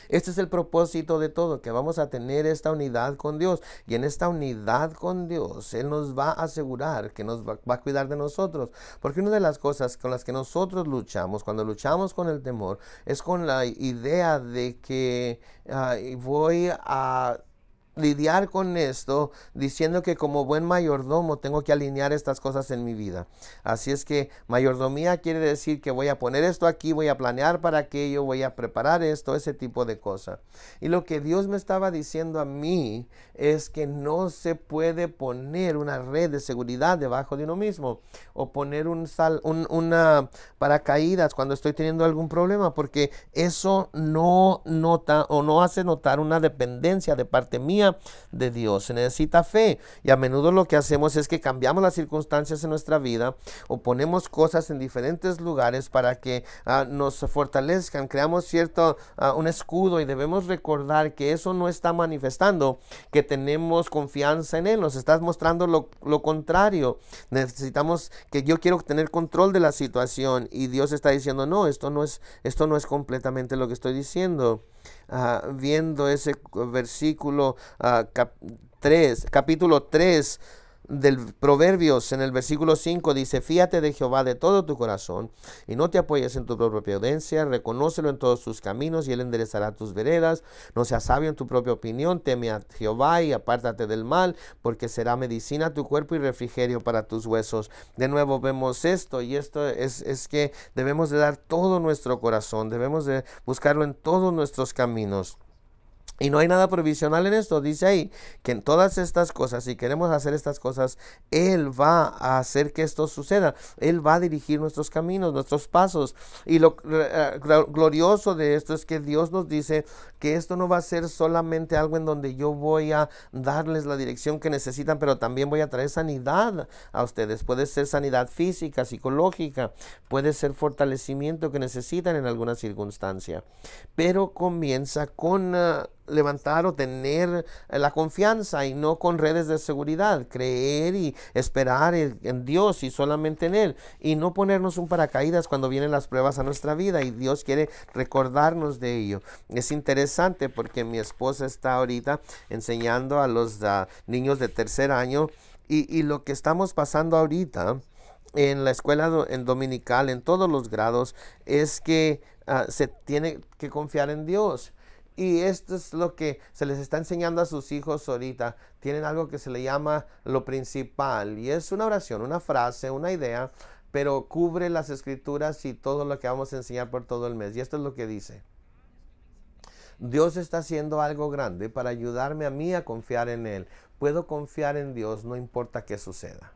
Este es el propósito de todo, que vamos a tener esta unidad con Dios, y en esta unidad con Dios Él nos va a asegurar que nos va a cuidar de nosotros, porque una de las cosas con las que nosotros luchamos cuando luchamos con el temor es con la idea de que voy a lidiar con esto diciendo que como buen mayordomo tengo que alinear estas cosas en mi vida. Así es que mayordomía quiere decir que voy a poner esto aquí, voy a planear para aquello, voy a preparar esto, ese tipo de cosas. Y lo que Dios me estaba diciendo a mí es que no se puede poner una red de seguridad debajo de uno mismo, o poner una paracaídas cuando estoy teniendo algún problema, porque eso no nota o no hace notar una dependencia de parte mía de Dios. Se necesita fe, y a menudo lo que hacemos es que cambiamos las circunstancias en nuestra vida o ponemos cosas en diferentes lugares para que nos fortalezcan, creamos un escudo, y debemos recordar que eso no está manifestando que tenemos confianza en Él, nos está mostrando lo contrario. Necesitamos que yo quiero tener control de la situación, y Dios está diciendo, no, esto no es completamente lo que estoy diciendo. Viendo ese versículo capítulo 3 del Proverbios, en el versículo 5 dice: fíate de Jehová de todo tu corazón y no te apoyes en tu propia prudencia, reconócelo en todos tus caminos y Él enderezará tus veredas. No seas sabio en tu propia opinión, teme a Jehová y apártate del mal, porque será medicina a tu cuerpo y refrigerio para tus huesos. De nuevo vemos esto, y esto es que debemos de dar todo nuestro corazón, debemos de buscarlo en todos nuestros caminos. Y no hay nada provisional en esto. Dice ahí que en todas estas cosas, si queremos hacer estas cosas, Él va a hacer que esto suceda. Él va a dirigir nuestros caminos, nuestros pasos. Y lo glorioso de esto es que Dios nos dice que esto no va a ser solamente algo en donde yo voy a darles la dirección que necesitan, pero también voy a traer sanidad a ustedes. Puede ser sanidad física, psicológica, puede ser fortalecimiento que necesitan en alguna circunstancia. Pero comienza con levantar o tener la confianza, y no con redes de seguridad, creer y esperar en Dios y solamente en Él, y no ponernos un paracaídas cuando vienen las pruebas a nuestra vida, y Dios quiere recordarnos de ello. Es interesante porque mi esposa está ahorita enseñando a los niños de tercer año, y lo que estamos pasando ahorita en la escuela en dominical, en todos los grados, es que se tiene que confiar en Dios. Y esto es lo que se les está enseñando a sus hijos ahorita. Tienen algo que se le llama lo principal. Y es una oración, una frase, una idea, pero cubre las escrituras y todo lo que vamos a enseñar por todo el mes. Y esto es lo que dice. Dios está haciendo algo grande para ayudarme a mí a confiar en Él. Puedo confiar en Dios, no importa qué suceda.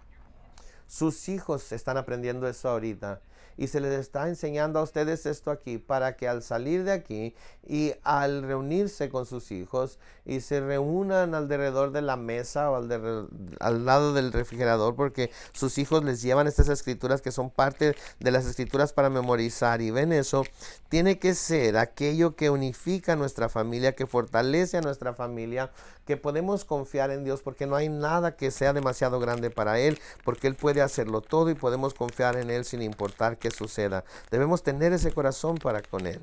Sus hijos están aprendiendo eso ahorita. Y se les está enseñando a ustedes esto aquí para que al salir de aquí y al reunirse con sus hijos y se reúnan alrededor de la mesa o al lado del refrigerador, porque sus hijos les llevan estas escrituras que son parte de las escrituras para memorizar y ven eso, tiene que ser aquello que unifica a nuestra familia, que fortalece a nuestra familia, que podemos confiar en Dios porque no hay nada que sea demasiado grande para Él, porque Él puede hacerlo todo y podemos confiar en Él sin importar qué suceda. Debemos tener ese corazón para con Él.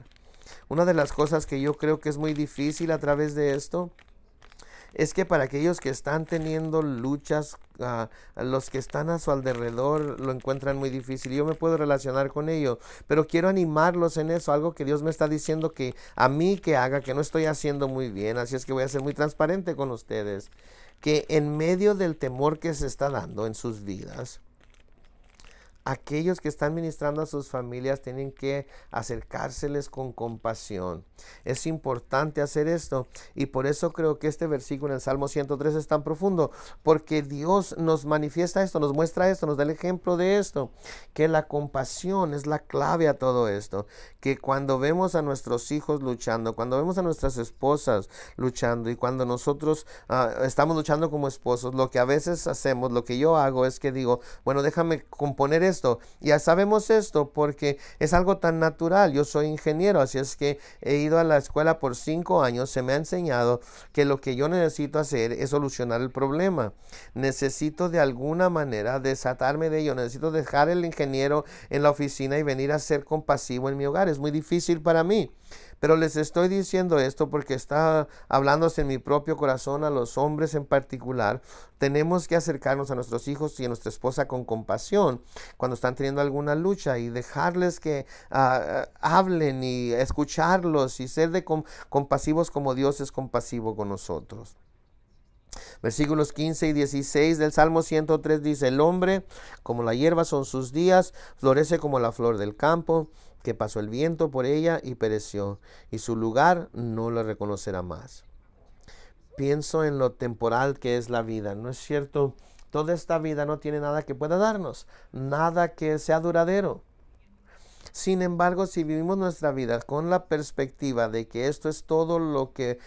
Una de las cosas que yo creo que es muy difícil a través de esto es que para aquellos que están teniendo luchas, los que están a su alrededor lo encuentran muy difícil. Yo me puedo relacionar con ello, pero quiero animarlos en eso, algo que Dios me está diciendo que a mí que haga, que no estoy haciendo muy bien. Así es que voy a ser muy transparente con ustedes, que en medio del temor que se está dando en sus vidas, aquellos que están ministrando a sus familias tienen que acercárseles con compasión. Es importante hacer esto y por eso creo que este versículo en el Salmo 103 es tan profundo, porque Dios nos manifiesta esto, nos muestra esto, nos da el ejemplo de esto, que la compasión es la clave a todo esto, que cuando vemos a nuestros hijos luchando, cuando vemos a nuestras esposas luchando y cuando nosotros estamos luchando como esposos, lo que a veces hacemos, lo que yo hago es que digo, bueno, déjame componer esto. Ya sabemos esto porque es algo tan natural. Yo soy ingeniero, así es que he ido a la escuela por 5 años. Se me ha enseñado que lo que yo necesito hacer es solucionar el problema. Necesito de alguna manera desatarme de ello. Necesito dejar el ingeniero en la oficina y venir a ser compasivo en mi hogar. Es muy difícil para mí. Pero les estoy diciendo esto porque está hablándose en mi propio corazón a los hombres en particular. Tenemos que acercarnos a nuestros hijos y a nuestra esposa con compasión cuando están teniendo alguna lucha y dejarles que hablen y escucharlos y ser compasivos como Dios es compasivo con nosotros. Versículos 15 y 16 del Salmo 103 dice, el hombre como la hierba son sus días, florece como la flor del campo, que pasó el viento por ella y pereció, y su lugar no lo reconocerá más. Pienso en lo temporal que es la vida, ¿no es cierto? Toda esta vida no tiene nada que pueda darnos, nada que sea duradero. Sin embargo, si vivimos nuestra vida con la perspectiva de que esto es todo lo que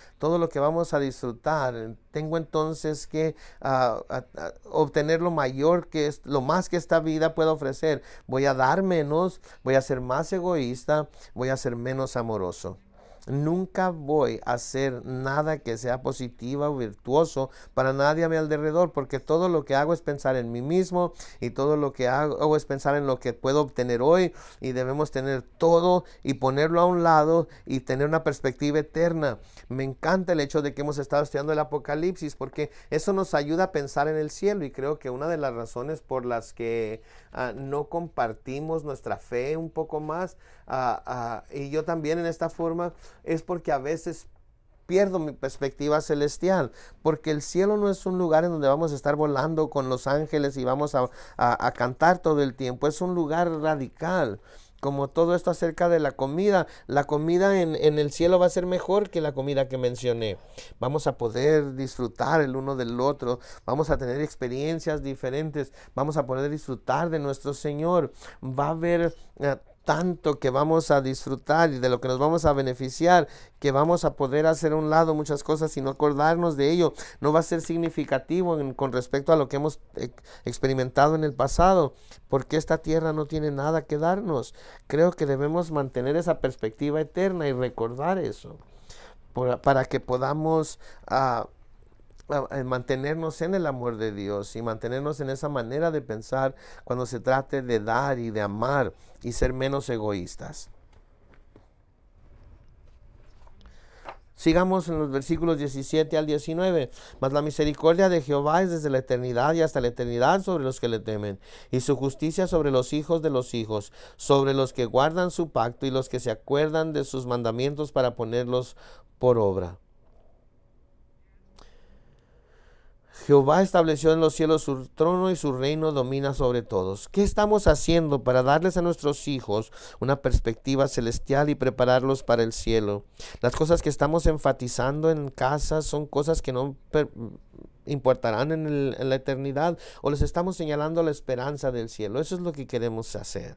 vamos a disfrutar, tengo entonces que obtener lo mayor lo más que esta vida pueda ofrecer. Voy a dar menos, voy a ser más egoísta, voy a ser menos amoroso. Nunca voy a hacer nada que sea positivo o virtuoso para nadie a mi alrededor, porque todo lo que hago es pensar en mí mismo y todo lo que hago es pensar en lo que puedo obtener hoy, y debemos tener todo y ponerlo a un lado y tener una perspectiva eterna. Me encanta el hecho de que hemos estado estudiando el Apocalipsis, porque eso nos ayuda a pensar en el cielo, y creo que una de las razones por las que no compartimos nuestra fe un poco más, y yo también en esta forma, es porque a veces pierdo mi perspectiva celestial, porque el cielo no es un lugar en donde vamos a estar volando con los ángeles y vamos a cantar todo el tiempo. Es un lugar radical. Como todo esto acerca de la comida en el cielo va a ser mejor que la comida que mencioné. Vamos a poder disfrutar el uno del otro, vamos a tener experiencias diferentes, vamos a poder disfrutar de nuestro Señor. Va a haber tanto que vamos a disfrutar y de lo que nos vamos a beneficiar, que vamos a poder hacer a un lado muchas cosas y no acordarnos de ello. No va a ser significativo con respecto a lo que hemos experimentado en el pasado, porque esta tierra no tiene nada que darnos. Creo que debemos mantener esa perspectiva eterna y recordar eso para que podamos mantenernos en el amor de Dios y mantenernos en esa manera de pensar cuando se trate de dar y de amar y ser menos egoístas. Sigamos en los versículos 17 al 19. Mas la misericordia de Jehová es desde la eternidad y hasta la eternidad sobre los que le temen, y su justicia sobre los hijos de los hijos, sobre los que guardan su pacto y los que se acuerdan de sus mandamientos para ponerlos por obra. Jehová estableció en los cielos su trono y su reino domina sobre todos. ¿Qué estamos haciendo para darles a nuestros hijos una perspectiva celestial y prepararlos para el cielo? Las cosas que estamos enfatizando en casa son cosas que no importarán en la eternidad, o les estamos señalando la esperanza del cielo. Eso es lo que queremos hacer.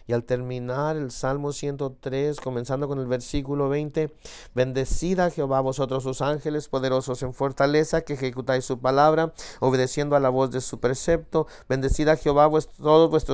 Y al terminar el Salmo 103, comenzando con el versículo 20, bendecid a Jehová vosotros sus ángeles poderosos en fortaleza, que ejecutáis su palabra, obedeciendo a la voz de su precepto. Bendecid a Jehová todos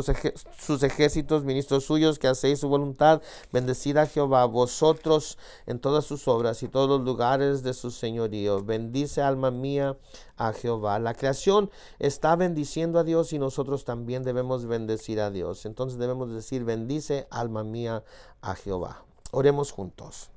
sus ejércitos, ministros suyos, que hacéis su voluntad. Bendecid a Jehová vosotros en todas sus obras y todos los lugares de su señorío. Bendice, alma mía, a Jehová. La creación está bendiciendo a Dios y nosotros también debemos bendecir a Dios. Entonces debemos decir: bendice, alma mía, a Jehová. Oremos juntos.